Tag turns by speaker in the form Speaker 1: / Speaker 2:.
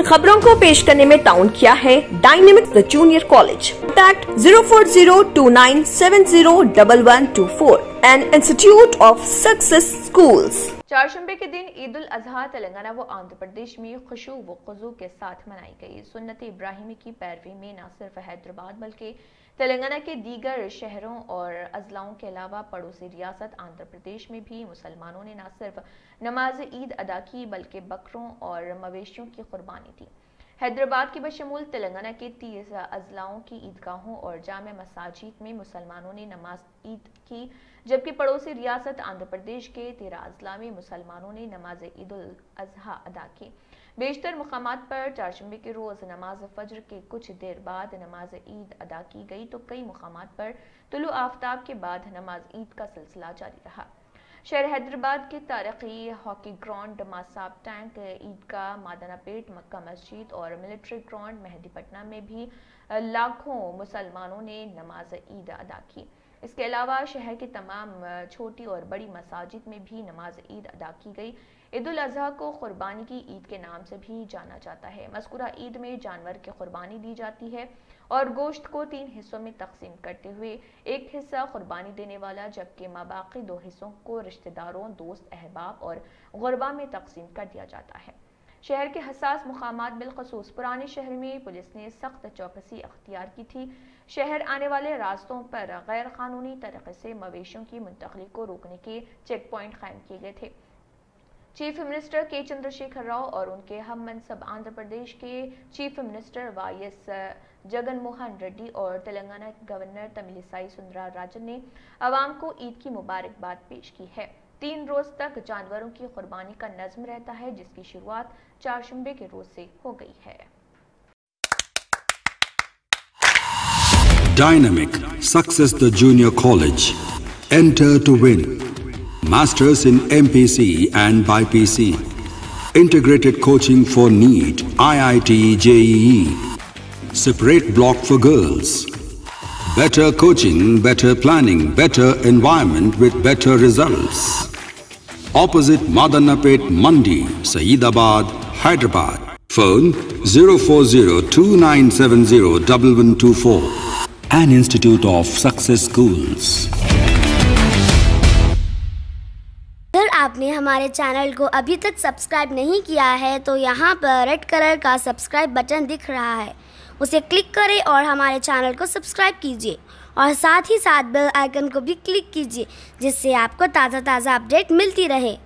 Speaker 1: खबरों को पेश करने में ताउन किया है dynamic the junior college. Contact 04029701124 and institute of success schools.
Speaker 2: चारशंबे के दिन ईद उल अजहा तेलंगाना व आंध्र प्रदेश में खुशू व खुजू के साथ मनाई गई। सुन्नत इब्राहिमी की पैरवी में न सिर्फ हैदराबाद बल्कि तेलंगाना के दीगर शहरों और अजलाओं के अलावा पड़ोसी रियासत आंध्र प्रदेश में भी मुसलमानों ने न सिर्फ नमाज ईद अदा की बल्कि बकरों और मवेशियों की कुर्बानी दी। हैदराबाद के बशमूल तेलंगाना के 30 अजलाओं की ईदगाहों और जामे मसाजिद में मुसलमानों ने नमाज ईद की, जबकि पड़ोसी रियासत आंध्र प्रदेश के 13 अजला में मुसलमानों ने नमाज ईद उल अजहा अदा की। बेशतर मुकामात पर चारशंबे के रोज नमाज फज्र के कुछ देर बाद नमाज ईद अदा की गई, तो कई मुकामात पर तुलु आफ्ताब के बाद नमाज ईद का सिलसिला जारी रहा। शहर हैदराबाद के तारीखी हॉकी ग्राउंड, मासाब टैंक, ईदगाह, मादनापेट, मक्का मस्जिद और मिलिट्री ग्राउंड मेहदीपट्टनम में भी लाखों मुसलमानों ने नमाज ईद अदा की। इसके अलावा शहर के तमाम छोटी और बड़ी मसाजिद में भी नमाज ईद अदा की गई। ईद उल अजहा को कुर्बानी की ईद के नाम से भी जाना जाता है। मज़कूरा ईद में जानवर की कुर्बानी दी जाती है और गोश्त को 3 हिस्सों में तकसीम करते हुए एक हिस्सा कुर्बानी देने वाला जबकि माबाकी 2 हिस्सों को रिश्तेदारों, दोस्त, अहबाब और गुरबा में तकसीम कर दिया जाता है। शहर के हसास मुकामात बिलखसूस पुराने शहर में पुलिस ने सख्त चौकसी अख्तियार की थी। शहर आने वाले रास्तों पर गैर कानूनी तरीके से मवेशियों की मुंतकली को रोकने के चेक पॉइंट कायम किए गए थे। चीफ मिनिस्टर के चंद्रशेखर राव और उनके हम मनसब आंध्र प्रदेश के chief minister YS Jagan Mohan Reddy और तेलंगाना गवर्नर तमिलिसाई सुंदरराजन ने अवाम को ईद की मुबारकबाद पेश की है। 3 रोज तक जानवरों की कुर्बानी का नज़्म रहता है, जिसकी शुरुआत चारशंबे के रोज से हो गई है।
Speaker 3: Dynamic Success the Junior College. Enter to win. Masters in MPC and BPC. Integrated coaching for NEET, IIT, JEE. Separate block for girls. Better coaching, better planning, better environment with better results. Opposite Madanapet Mandi, Saeedabad, Hyderabad. Phone 04029701124. An Institute of Success Schools.
Speaker 4: अगर आपने हमारे channel को अभी तक subscribe नहीं किया है तो यहाँ पर रेड कलर का सब्सक्राइब बटन दिख रहा है, उसे क्लिक करें और हमारे चैनल को सब्सक्राइब कीजिए और साथ ही साथ बेल आइकन को भी क्लिक कीजिए, जिससे आपको ताज़ा अपडेट मिलती रहे।